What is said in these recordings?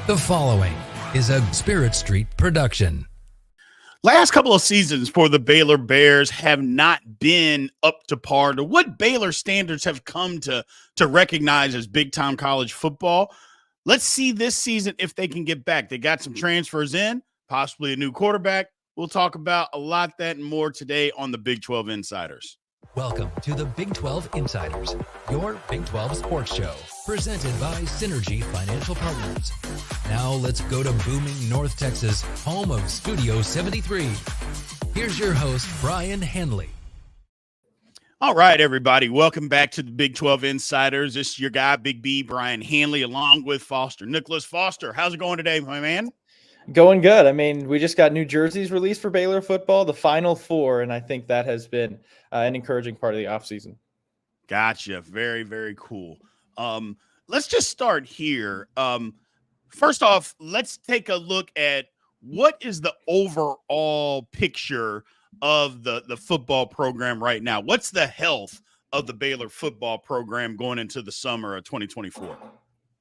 The following is a Spirit Street production. Last couple of seasons for the Baylor Bears have not been up to par to what Baylor standards have come to recognize as big-time college football. Let's see this season if they can get back. They got some transfers in, possibly a new quarterback. We'll talk about a lot that and more today on the Big 12 Insiders. Welcome to the Big 12 Insiders, your Big 12 sports show, presented by Synergy Financial Partners. Now let's go to booming North Texas, home of Studio 73. Here's your host, Brien Hanley. All right, everybody. Welcome back to the Big 12 Insiders. This is your guy, Big B, Brien Hanley, along with Foster Nicholas. Foster, how's it going today, my man? Going good. I mean, we just got new jerseys released for Baylor football, the Final Four, and I think that has been an encouraging part of the offseason. Gotcha. Very, very cool. Let's just start here. First off, let's take a look at what is the overall picture of the football program right now. What's the health of the Baylor football program going into the summer of 2024?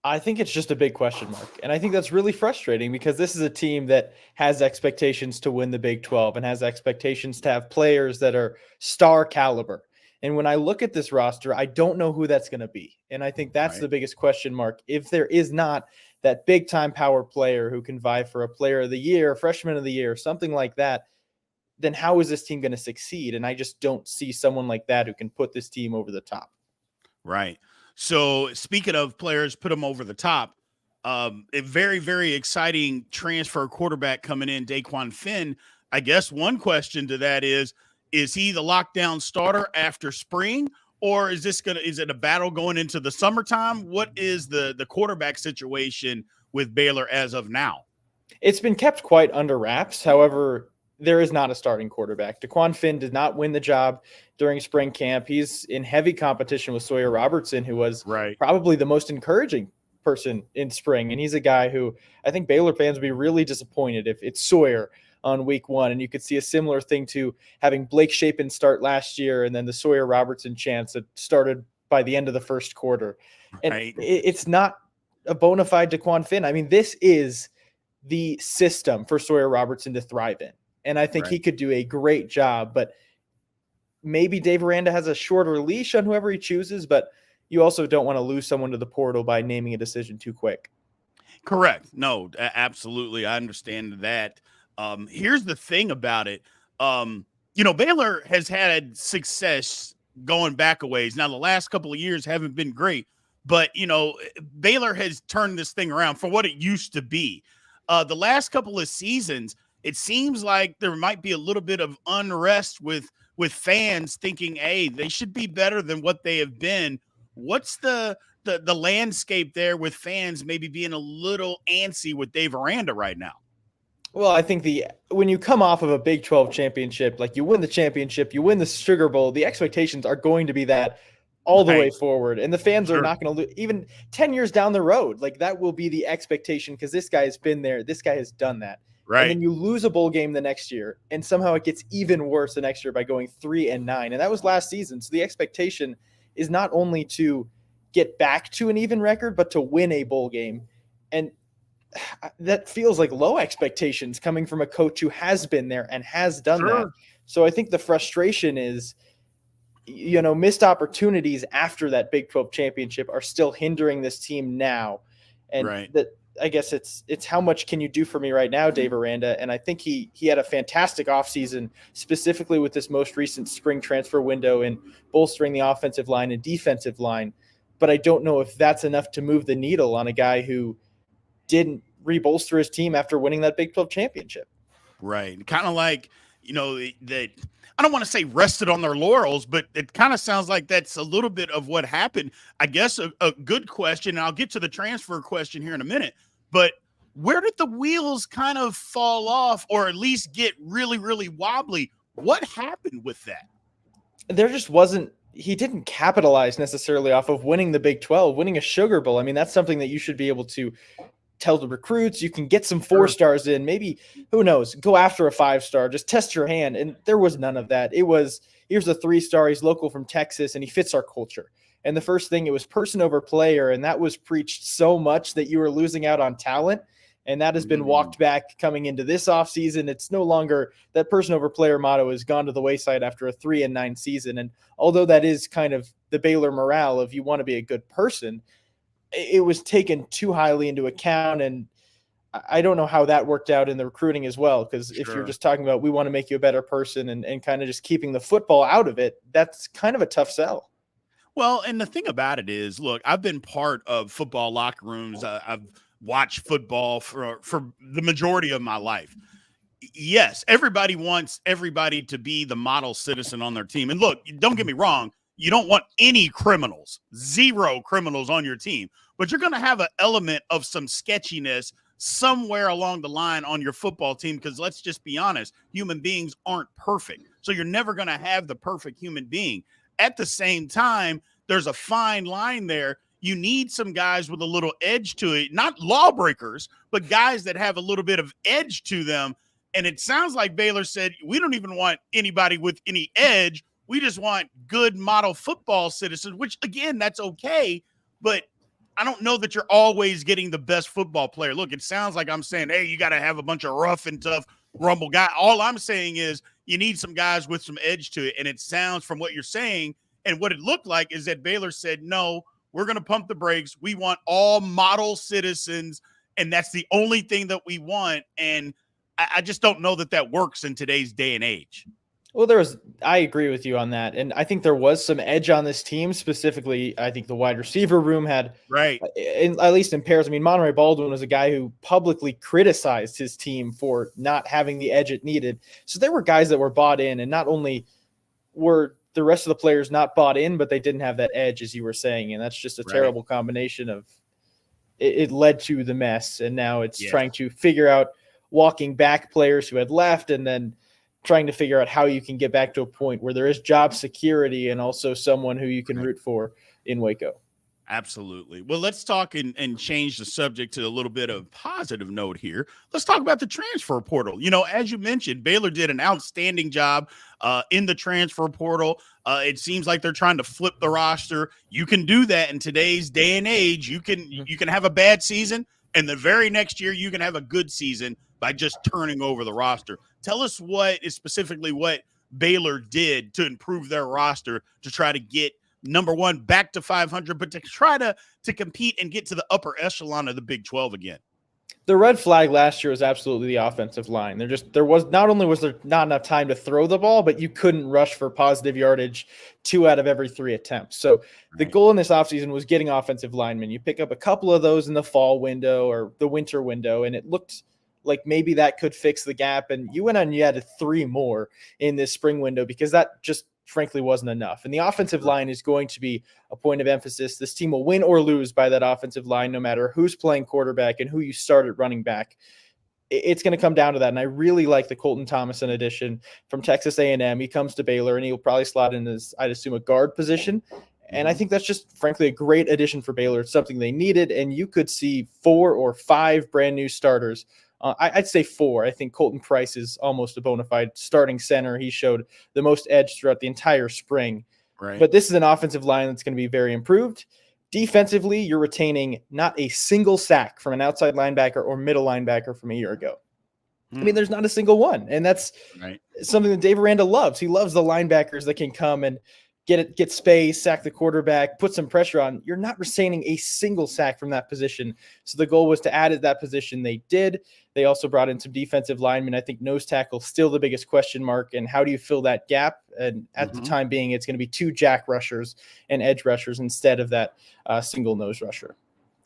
I think it's just a big question mark. And I think that's really frustrating because this is a team that has expectations to win the Big 12 and has expectations to have players that are star caliber. And when I look at this roster, I don't know who that's going to be. And I think that's the biggest question mark. If there is not that big time power player who can vie for a player of the year, freshman of the year, something like that, then how is this team going to succeed? And I just don't see someone like that who can put this team over the top. Right. So speaking of players, put them over the top, a very, very exciting transfer quarterback coming in, DeQuan Finn. I guess one question to that is he the lockdown starter after spring, or is it a battle going into the summertime? What is the quarterback situation with Baylor as of now? It's been kept quite under wraps. However, there is not a starting quarterback. DeQuan Finn did not win the job during spring camp. He's in heavy competition with Sawyer Robertson, who was probably the most encouraging person in spring. And he's a guy who I think Baylor fans would be really disappointed if it's Sawyer on week one. And you could see a similar thing to having Blake Shapen start last year and then the Sawyer Robertson chance that started by the end of the first quarter. And it's not a bona fide DeQuan Finn. I mean, this is the system for Sawyer Robertson to thrive in. And I think he could do a great job, but maybe Dave Aranda has a shorter leash on whoever he chooses, but you also don't want to lose someone to the portal by naming a decision too quick. Correct. No, absolutely. I understand that. Here's the thing about it. Baylor has had success going back a ways. Now, the last couple of years haven't been great, but, Baylor has turned this thing around from what it used to be. The last couple of seasons, it seems like there might be a little bit of unrest with fans thinking, hey, they should be better than what they have been. What's the landscape there with fans maybe being a little antsy with Dave Aranda right now? Well, I think when you come off of a Big 12 championship, like you win the championship, you win the Sugar Bowl, the expectations are going to be that all the way forward. And the fans are not going to lose even 10 years down the road. Like that will be the expectation because this guy has been there. This guy has done that. Right. And then you lose a bowl game the next year, and somehow it gets even worse the next year by going 3-9. And that was last season. So the expectation is not only to get back to an even record, but to win a bowl game. And that feels like low expectations coming from a coach who has been there and has done that. So I think the frustration is, missed opportunities after that Big 12 championship are still hindering this team now. And I guess it's how much can you do for me right now, Dave Aranda? And I think he had a fantastic offseason, specifically with this most recent spring transfer window and bolstering the offensive line and defensive line. But I don't know if that's enough to move the needle on a guy who didn't rebolster his team after winning that Big 12 championship. Right. Kind of like, that I don't want to say rested on their laurels, but it kind of sounds like that's a little bit of what happened. I guess a good question, and I'll get to the transfer question here in a minute, but where did the wheels kind of fall off or at least get really, really wobbly? What happened with that? There just wasn't – he didn't capitalize necessarily off of winning the Big 12, winning a Sugar Bowl. I mean, that's something that you should be able to tell the recruits. You can get some 4-stars in, maybe, who knows, go after a 5-star, just test your hand. And there was none of that. It was, here's a 3-star, he's local from Texas, and he fits our culture. And the first thing, it was person over player, and that was preached so much that you were losing out on talent. And that has been walked back coming into this offseason. It's no longer that person over player motto has gone to the wayside after a 3-9 season. And although that is kind of the Baylor morale of you want to be a good person, it was taken too highly into account. And I don't know how that worked out in the recruiting as well. Because if you're just talking about we want to make you a better person and kind of just keeping the football out of it, that's kind of a tough sell. Well, and the thing about it is, look, I've been part of football locker rooms. I've watched football for the majority of my life. Yes, everybody wants everybody to be the model citizen on their team. And look, don't get me wrong, you don't want any criminals, 0 criminals on your team, but you're going to have an element of some sketchiness somewhere along the line on your football team, because let's just be honest, human beings aren't perfect. So you're never going to have the perfect human being. At the same time, there's a fine line there. You need some guys with a little edge to it, not lawbreakers, but guys that have a little bit of edge to them. And it sounds like Baylor said, we don't even want anybody with any edge. We just want good model football citizens, which, again, that's okay. But I don't know that you're always getting the best football player. Look, it sounds like I'm saying, hey, you got to have a bunch of rough and tough rumble guy. All I'm saying is you need some guys with some edge to it. And it sounds from what you're saying and what it looked like is that Baylor said, no, we're going to pump the brakes. We want all model citizens, and that's the only thing that we want. And I just don't know that that works in today's day and age. Well, I agree with you on that. And I think there was some edge on this team. Specifically, I think the wide receiver room had, at least in pairs. I mean, Monterey Baldwin was a guy who publicly criticized his team for not having the edge it needed. So there were guys that were bought in, and not only were the rest of the players not bought in, but they didn't have that edge, as you were saying. And that's just a terrible combination of it led to the mess. And now it's trying to figure out walking back players who had left, and then trying to figure out how you can get back to a point where there is job security and also someone who you can root for in Waco. Absolutely. Well, let's talk and change the subject to a little bit of positive note here. Let's talk about the transfer portal. You know, as you mentioned, Baylor did an outstanding job in the transfer portal. It seems like they're trying to flip the roster. You can do that in today's day and age. You can have a bad season, and the very next year you can have a good season by just turning over the roster. Tell us what Baylor did to improve their roster to try to get, number one, back to 500, but to try to compete and get to the upper echelon of the Big 12 again. The red flag last year was absolutely the offensive line. There was not enough time to throw the ball, but you couldn't rush for positive yardage 2 out of every 3 attempts. So the goal in this offseason was getting offensive linemen. You pick up a couple of those in the fall window or the winter window, and it looked like maybe that could fix the gap. And you went on, you added 3 more in this spring window because that just frankly wasn't enough. And the offensive line is going to be a point of emphasis. This team will win or lose by that offensive line, no matter who's playing quarterback and who you start at running back. It's going to come down to that. And I really like the Colton Thomason addition from Texas A&M. He comes to Baylor and he'll probably slot in as, I'd assume, a guard position. And I think that's just, frankly, a great addition for Baylor. It's something they needed. And you could see 4 or 5 brand new starters. I'd say 4. I think Colton Price is almost a bona fide starting center. He showed the most edge throughout the entire spring. Right. But this is an offensive line that's going to be very improved. Defensively, you're retaining not a single sack from an outside linebacker or middle linebacker from a year ago. I mean, there's not a single one. And that's something that Dave Aranda loves. He loves the linebackers that can come and get space, sack the quarterback, put some pressure on. You're not retaining a single sack from that position. So the goal was to add at that position. They did. They also brought in some defensive linemen. I think nose tackle still the biggest question mark. And how do you fill that gap? And at the time being, it's going to be 2 jack rushers and edge rushers instead of that single nose rusher.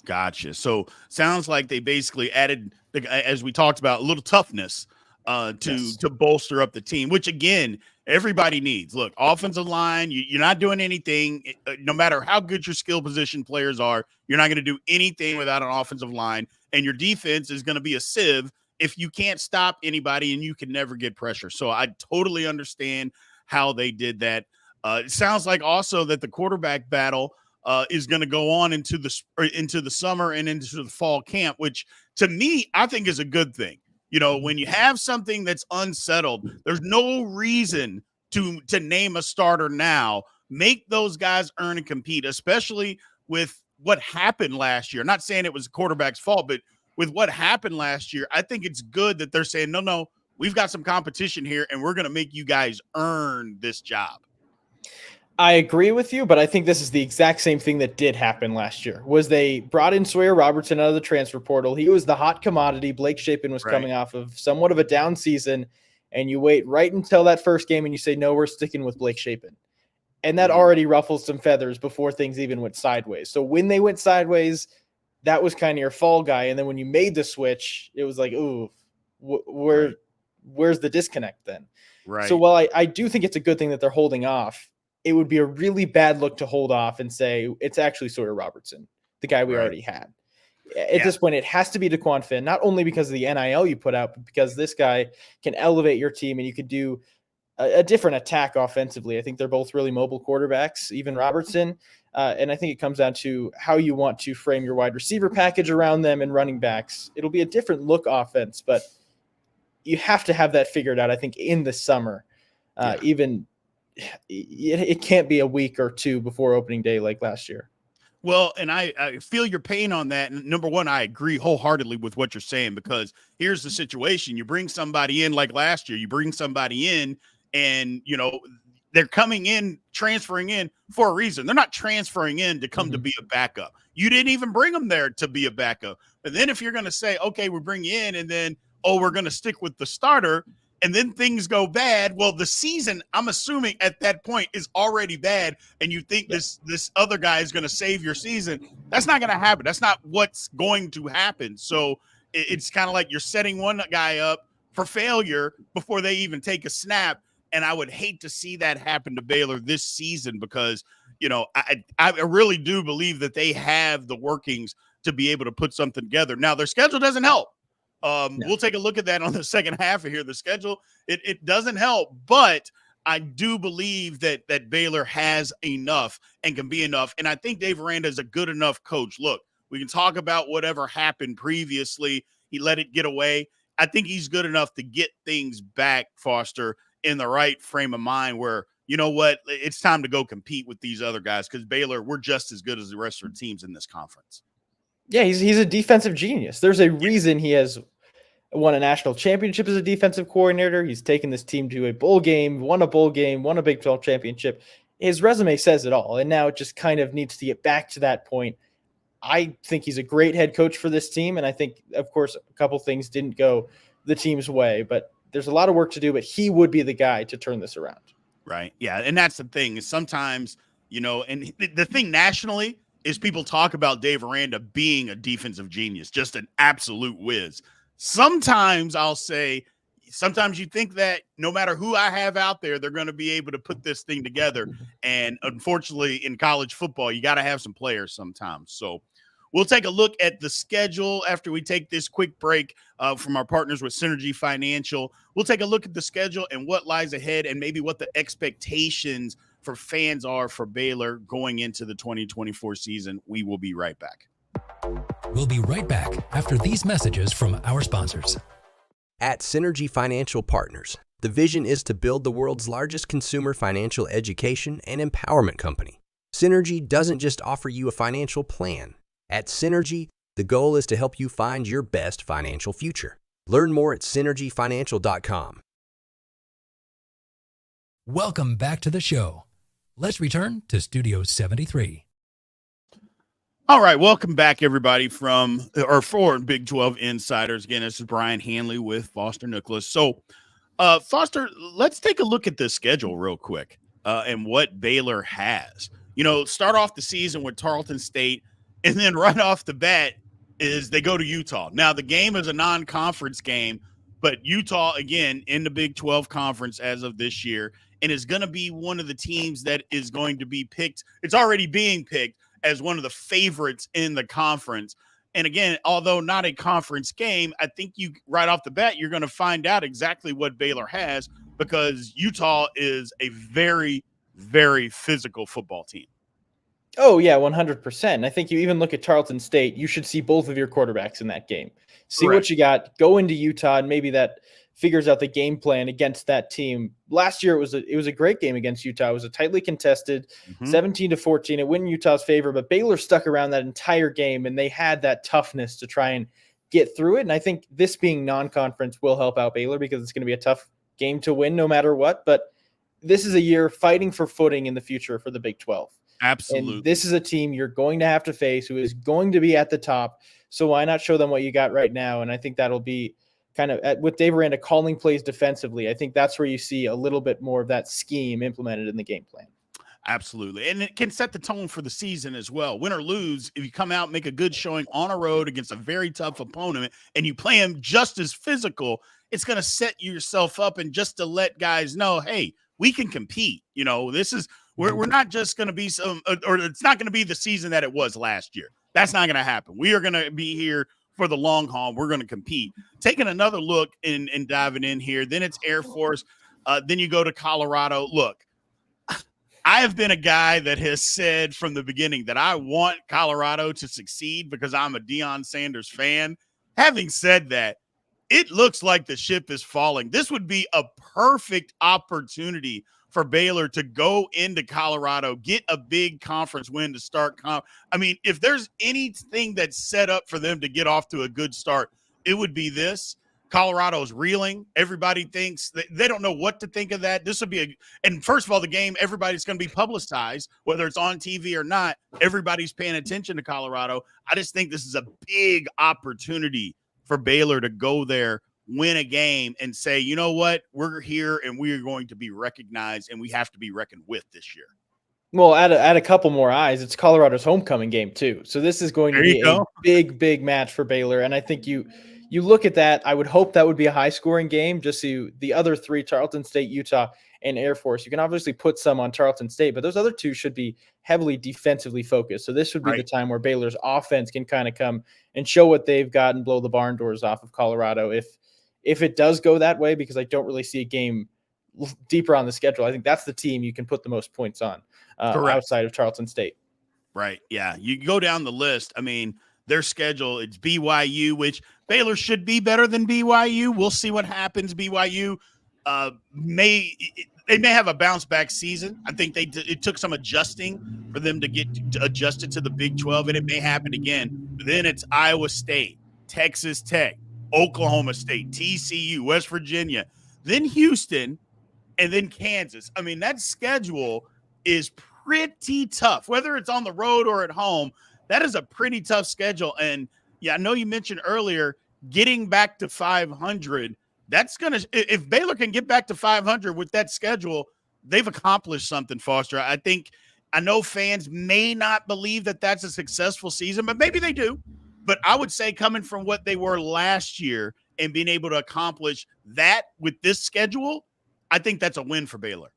Gotcha. So sounds like they basically added, as we talked about, a little toughness to bolster up the team, which again, everybody needs. Look, offensive line, you're not doing anything. No matter how good your skill position players are, you're not going to do anything without an offensive line. And your defense is going to be a sieve if you can't stop anybody and you can never get pressure. So I totally understand how they did that. It sounds like also that the quarterback battle is going to go on into the summer and into the fall camp, which to me, I think is a good thing. You know, when you have something that's unsettled, there's no reason to name a starter now. Make those guys earn and compete, especially with what happened last year. Not saying it was the quarterback's fault, but with what happened last year, I think it's good that they're saying, no, we've got some competition here, and we're going to make you guys earn this job. I agree with you, but I think this is the exact same thing that did happen last year. Was they brought in Sawyer Robertson out of the transfer portal. He was the hot commodity. Blake Shapen was coming off of somewhat of a down season, and you wait right until that first game and you say, no, we're sticking with Blake Shapen. And that already ruffles some feathers before things even went sideways. So when they went sideways, that was kind of your fall guy. And then when you made the switch, it was like, ooh, where's the disconnect then? Right. So while I do think it's a good thing that they're holding off, it would be a really bad look to hold off and say it's actually Sawyer Robertson, the guy we already had. At this point, it has to be DeQuan Finn, not only because of the NIL you put out, but because this guy can elevate your team and you could do a different attack offensively. I think they're both really mobile quarterbacks, even Robertson. And I think it comes down to how you want to frame your wide receiver package around them and running backs. It'll be a different look offense, but you have to have that figured out, I think, in the summer. Even it can't be a week or two before opening day like last year. Well, and I feel your pain on that. And number one, I agree wholeheartedly with what you're saying, because here's the situation. You bring somebody in like last year, you bring somebody in and, they're coming in, transferring in for a reason. They're not transferring in to come to be a backup. You didn't even bring them there to be a backup. But then if you're going to say, okay, we bring you in and then, we're going to stick with the starter, and then things go bad. Well, the season, I'm assuming at that point, is already bad, and you think this other guy is going to save your season. That's not going to happen. That's not what's going to happen. So it's kind of like you're setting one guy up for failure before they even take a snap. And I would hate to see that happen to Baylor this season, because, I really do believe that they have the workings to be able to put something together. Now, their schedule doesn't help. We'll take a look at that on the second half of here. The schedule, it doesn't help, but I do believe that Baylor has enough and can be enough. And I think Dave Aranda is a good enough coach. Look, we can talk about whatever happened previously. He let it get away. I think he's good enough to get things back, Foster, in the right frame of mind where, you know what, it's time to go compete with these other guys, because Baylor, we're just as good as the rest of the teams in this conference. Yeah, he's a defensive genius. There's a reason he has won a national championship as a defensive coordinator. He's taken this team to a bowl game, won a Big 12 championship. His resume says it all, and now it just kind of needs to get back to that point. I think he's a great head coach for this team, and I think, of course, a couple things didn't go the team's way, but there's a lot of work to do, but he would be the guy to turn this around. Right. Yeah, and that's the thing, is sometimes, and the thing nationally is people talk about Dave Aranda being a defensive genius, just an absolute whiz. Sometimes I'll say, sometimes you think that no matter who I have out there, they're going to be able to put this thing together. And unfortunately, in college football, you got to have some players sometimes. So we'll take a look at the schedule after we take this quick break from our partners with Synergy Financial. We'll take a look at the schedule and what lies ahead, and maybe what the expectations for fans are for Baylor going into the 2024 season. We will be right back. We'll be right back after these messages from our sponsors. At Synergy Financial Partners, the vision is to build the world's largest consumer financial education and empowerment company. Synergy doesn't just offer you a financial plan. At Synergy, the goal is to help you find your best financial future. Learn more at synergyfinancial.com. Welcome back to the show. Let's return to Studio 73. All right, welcome back, everybody, for Big 12 Insiders. Again, this is Brien Hanley with Foster Nicholas. So, Foster, let's take a look at the schedule real quick and what Baylor has. Start off the season with Tarleton State, and then right off the bat is they go to Utah. Now, the game is a non-conference game, but Utah, again, in the Big 12 conference as of this year, and is going to be one of the teams that is going to be picked. It's already being picked as one of the favorites in the conference. And again, although not a conference game, I think you right off the bat, you're going to find out exactly what Baylor has, because Utah is a very, very physical football team. Oh, yeah, 100%. I think you even look at Tarleton State, you should see both of your quarterbacks in that game. See Correct. What you got, go into Utah, and maybe that figures out the game plan against that team. Last year, it was a great game against Utah. It was a tightly contested 17-14. It went in Utah's favor, but Baylor stuck around that entire game, and they had that toughness to try and get through it. And I think this being non-conference will help out Baylor because it's going to be a tough game to win no matter what. But this is a year fighting for footing in the future for the Big 12. Absolutely. And this is a team you're going to have to face who is going to be at the top. So why not show them what you got right now? And I think that'll be kind of with Dave Aranda calling plays defensively. I think that's where you see a little bit more of that scheme implemented in the game plan. Absolutely. And it can set the tone for the season as well. Win or lose, if you come out and make a good showing on a road against a very tough opponent and you play them just as physical, it's going to set yourself up and just to let guys know, hey, we can compete. You know, this is we're not just going to be or it's not going to be the season that it was last year. That's not going to happen. We are going to be here for the long haul. We're going to compete. Taking another look and diving in here, then it's Air Force. Then you go to Colorado. Look, I have been a guy that has said from the beginning that I want Colorado to succeed because I'm a Deion Sanders fan. Having said that, it looks like the ship is falling. This would be a perfect opportunity for Baylor to go into Colorado, get a big conference win to start. I mean, if there's anything that's set up for them to get off to a good start, it would be this. Colorado's reeling. Everybody thinks they don't know what to think of that. This would be and first of all, the game, everybody's going to be publicized, whether it's on TV or not. Everybody's paying attention to Colorado. I just think this is a big opportunity for Baylor to go there, win a game, and say, you know what, we're here and we are going to be recognized and we have to be reckoned with this year. Well, add a couple more eyes. It's Colorado's homecoming game too. So this is going to be a big match for Baylor. And I think you look at that, I would hope that would be a high-scoring game. Just so the other three, Tarleton State, Utah, and Air Force, you can obviously put some on Tarleton State, but those other two should be heavily defensively focused. So this would be the time where Baylor's offense can kind of come and show what they've got and blow the barn doors off of Colorado if it does go that way, because I don't really see a game deeper on the schedule. I think that's the team you can put the most points on outside of Tarleton State. Right, yeah. You go down the list. I mean, their schedule, it's BYU, which Baylor should be better than BYU. We'll see what happens. BYU may have a bounce back season. I think it took some adjusting for them to get adjusted to the Big 12, and it may happen again. But then it's Iowa State, Texas Tech, Oklahoma State, TCU, West Virginia, then Houston, and then Kansas. I mean, that schedule is pretty tough, whether it's on the road or at home. That is a pretty tough schedule. And yeah, I know you mentioned earlier getting back to 500. That's going to, if Baylor can get back to 500 with that schedule, they've accomplished something, Foster. I know fans may not believe that that's a successful season, but maybe they do. But I would say coming from what they were last year and being able to accomplish that with this schedule, I think that's a win for Baylor.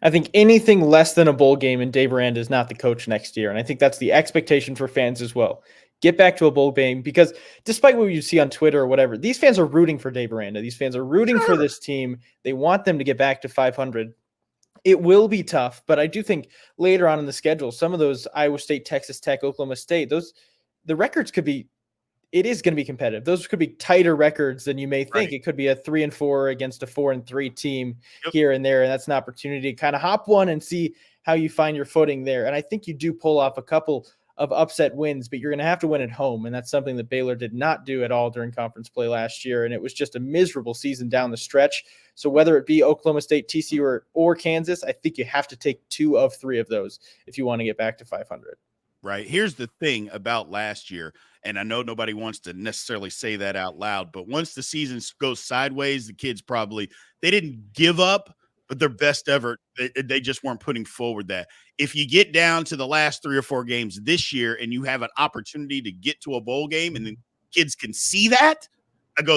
I think anything less than a bowl game and Dave Aranda is not the coach next year. And I think that's the expectation for fans as well. Get back to a bowl game, because despite what you see on Twitter or whatever, these fans are rooting for Dave Aranda. These fans are rooting for this team. They want them to get back to 500. It will be tough, but I do think later on in the schedule, some of those Iowa State, Texas Tech, Oklahoma State, the records could be, it is going to be competitive. Those could be tighter records than you may think. Right. It could be a 3-4 against a 4-3 team here and there. And that's an opportunity to kind of hop one and see how you find your footing there. And I think you do pull off a couple of upset wins, but you're going to have to win at home. And that's something that Baylor did not do at all during conference play last year. And it was just a miserable season down the stretch. So whether it be Oklahoma State, TCU, or Kansas, I think you have to take 2 of 3 of those if you want to get back to 500. Right. Here's the thing about last year, and I know nobody wants to necessarily say that out loud, but once the season goes sideways, the kids they didn't give up, but their best ever, they just weren't putting forward that. If you get down to the last 3 or 4 games this year and you have an opportunity to get to a bowl game and then kids can see that,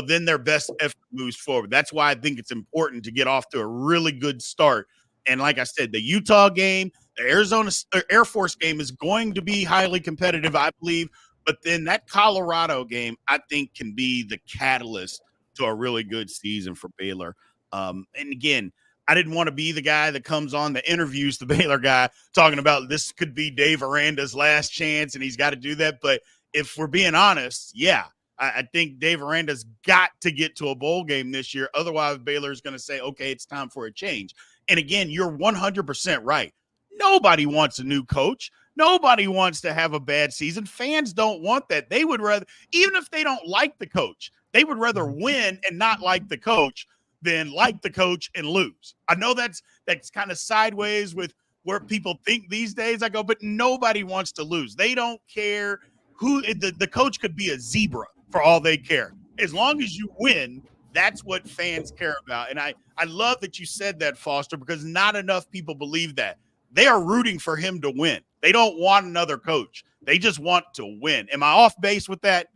then their best effort moves forward. That's why I think it's important to get off to a really good start. And like I said, the Utah game, the Arizona Air Force game is going to be highly competitive, I believe. But then that Colorado game, I think, can be the catalyst to a really good season for Baylor. And again, I didn't want to be the guy that comes on the interviews, the Baylor guy, talking about this could be Dave Aranda's last chance and he's got to do that. But if we're being honest, yeah, I think Dave Aranda's got to get to a bowl game this year. Otherwise, Baylor is going to say, okay, it's time for a change. And again, you're 100% right. Nobody wants a new coach. Nobody wants to have a bad season. Fans don't want that. They would rather, even if they don't like the coach, they would rather win and not like the coach than like the coach and lose. I know that's kind of sideways with where people think these days. I go, but nobody wants to lose. They don't care who the coach could be a zebra for all they care. As long as you win, that's what fans care about. And I love that you said that, Foster, because not enough people believe that. They are rooting for him to win. They don't want another coach. They just want to win. Am I off base with that?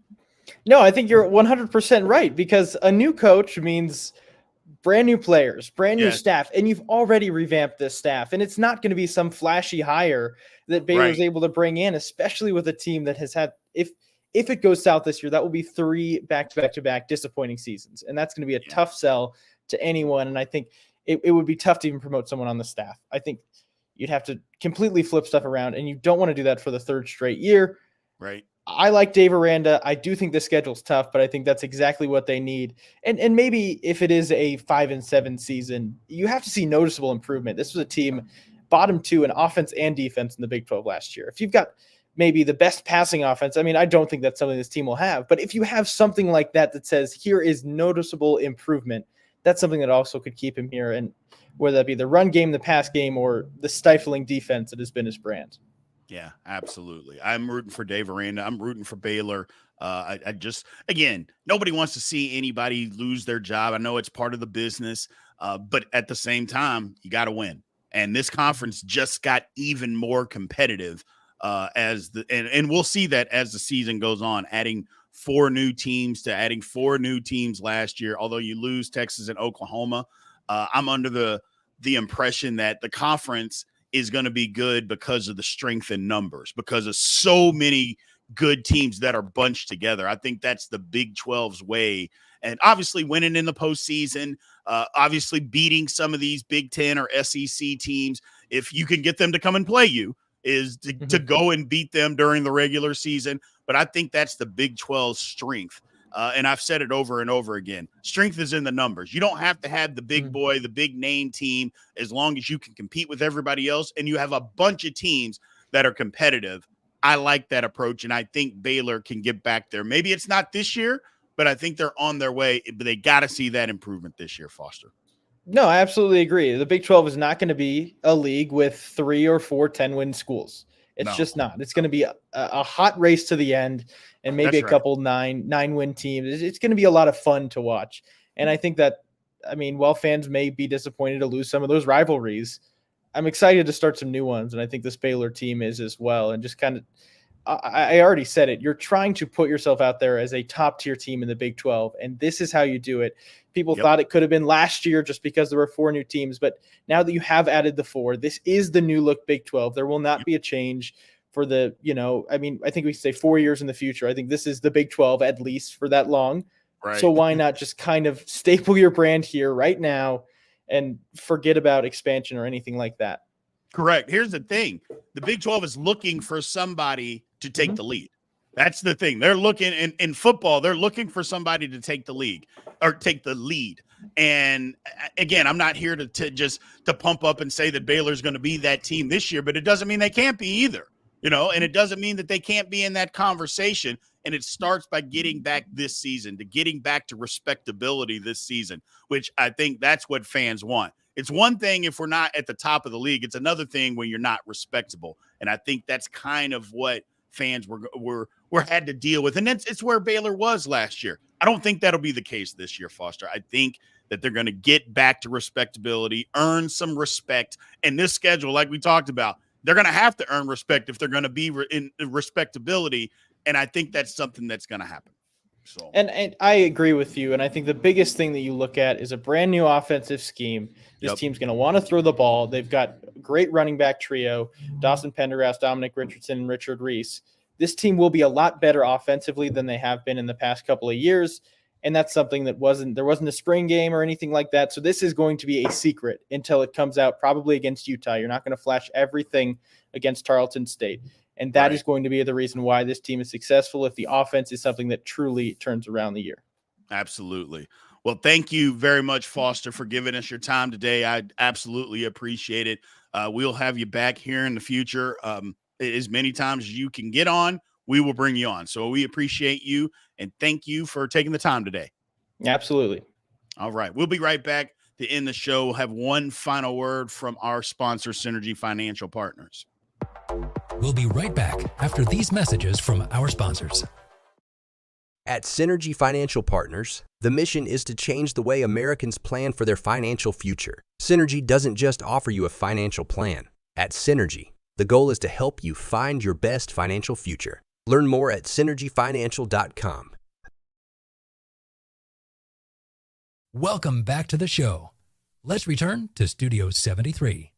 No, I think you're 100% right, because a new coach means brand new players, brand new staff, and you've already revamped this staff. And it's not going to be some flashy hire that Baylor's able to bring in, especially with a team that has had, if it goes south this year, that will be 3 back-to-back disappointing seasons. And that's going to be a tough sell to anyone. And I think it would be tough to even promote someone on the staff. I think you'd have to completely flip stuff around, and you don't want to do that for the 3rd straight year. Right. I like Dave Aranda. I do think the schedule's tough, but I think that's exactly what they need. And maybe if it is a 5-7 season, you have to see noticeable improvement. This was a team bottom 2 in offense and defense in the Big 12 last year. If you've got maybe the best passing offense, I mean, I don't think that's something this team will have, but if you have something like that says here is noticeable improvement, that's something that also could keep him here. And whether that be the run game, the pass game, or the stifling defense that has been his brand. Yeah, absolutely. I'm rooting for Dave Aranda. I'm rooting for Baylor. I just, again, nobody wants to see anybody lose their job. I know it's part of the business, but at the same time, you got to win. And this conference just got even more competitive and we'll see that as the season goes on, adding 4 new teams to adding 4 new teams last year. Although you lose Texas and Oklahoma, I'm under the impression that the conference is going to be good because of the strength in numbers, because of so many good teams that are bunched together. I think that's the Big 12's way. And obviously winning in the postseason, obviously beating some of these Big 10 or SEC teams, if you can get them to come and play you, is to go and beat them during the regular season. But I think that's the Big 12's strength. And I've said it over and over again. Strength is in the numbers. You don't have to have the big boy, the big name team, as long as you can compete with everybody else and you have a bunch of teams that are competitive. I like that approach, and I think Baylor can get back there. Maybe it's not this year, but I think they're on their way. But they got to see that improvement this year, Foster. No, I absolutely agree. The Big 12 is not going to be a league with 3 or 4 10-win schools. It's just not. It's going to be a hot race to the end, and maybe a couple nine-win teams. It's going to be a lot of fun to watch. And I think that, I mean, while fans may be disappointed to lose some of those rivalries, I'm excited to start some new ones. And I think this Baylor team is as well. And just kind of, I already said it. You're trying to put yourself out there as a top-tier team in the Big 12, and this is how you do it. People thought it could have been last year just because there were 4 new teams, but now that you have added the 4, this is the new look Big 12. There will not be a change for the, I mean, I think we say 4 years in the future. I think this is the Big 12 at least for that long. Right. So why not just kind of staple your brand here right now and forget about expansion or anything like that? Correct. Here's the thing. The Big 12 is looking for somebody to take the lead. That's the thing. They're looking in football. They're looking for somebody to take the lead or take the lead. And again, I'm not here to just pump up and say that Baylor's going to be that team this year, but it doesn't mean they can't be either, and it doesn't mean that they can't be in that conversation. And it starts by getting back this season, to getting back to respectability this season, which I think that's what fans want. It's one thing if we're not at the top of the league. It's another thing when you're not respectable. And I think that's kind of what fans were had to deal with. And it's where Baylor was last year. I don't think that'll be the case this year, Foster. I think that they're going to get back to respectability, earn some respect. And this schedule, like we talked about, they're going to have to earn respect if they're going to be in respectability. And I think that's something that's going to happen. So. And I agree with you. And I think the biggest thing that you look at is a brand new offensive scheme. This team's going to want to throw the ball. They've got a great running back trio, Dawson Pendergast, Dominic Richardson, and Richard Reese. This team will be a lot better offensively than they have been in the past couple of years. And that's something that there wasn't a spring game or anything like that. So this is going to be a secret until it comes out, probably against Utah. You're not going to flash everything against Tarleton State. And that is going to be the reason why this team is successful, if the offense is something that truly turns around the year. Absolutely. Well, thank you very much, Foster, for giving us your time today. I absolutely appreciate it. We'll have you back here in the future. as many times as you can get on, we will bring you on. So we appreciate you and thank you for taking the time today. Absolutely. All right. We'll be right back to end the show. We'll have one final word from our sponsor, Synergy Financial Partners. We'll be right back after these messages from our sponsors. At Synergy Financial Partners, the mission is to change the way Americans plan for their financial future. Synergy doesn't just offer you a financial plan. At Synergy, the goal is to help you find your best financial future. Learn more at synergyfinancial.com. Welcome back to the show. Let's return to Studio 73.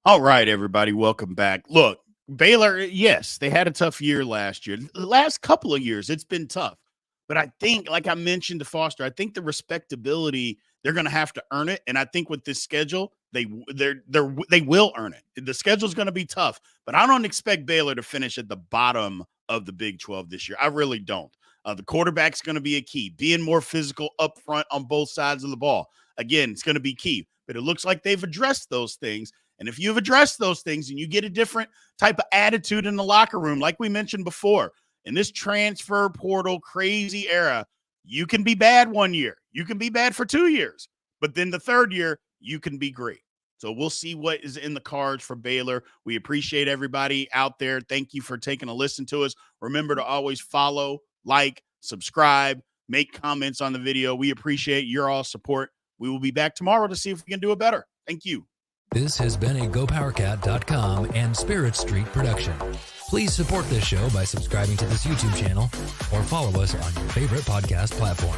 All right, everybody, welcome back. Look, Baylor, yes, they had a tough year last year. The last couple of years, it's been tough. But I think, like I mentioned to Foster, I think the respectability, they're going to have to earn it. And I think with this schedule, they will earn it. The schedule's going to be tough, but I don't expect Baylor to finish at the bottom of the Big 12 this year. I really don't. The quarterback's going to be a key. Being more physical up front on both sides of the ball, again, it's going to be key. But it looks like they've addressed those things. And if you've addressed those things and you get a different type of attitude in the locker room, like we mentioned before, in this transfer portal crazy era, you can be bad 1 year. You can be bad for 2 years. But then the third year, you can be great. So we'll see what is in the cards for Baylor. We appreciate everybody out there. Thank you for taking a listen to us. Remember to always follow, like, subscribe, make comments on the video. We appreciate your all support. We will be back tomorrow to see if we can do it better. Thank you. This has been a GoPowercat.com and Spirit Street production. Please support this show by subscribing to this YouTube channel or follow us on your favorite podcast platform.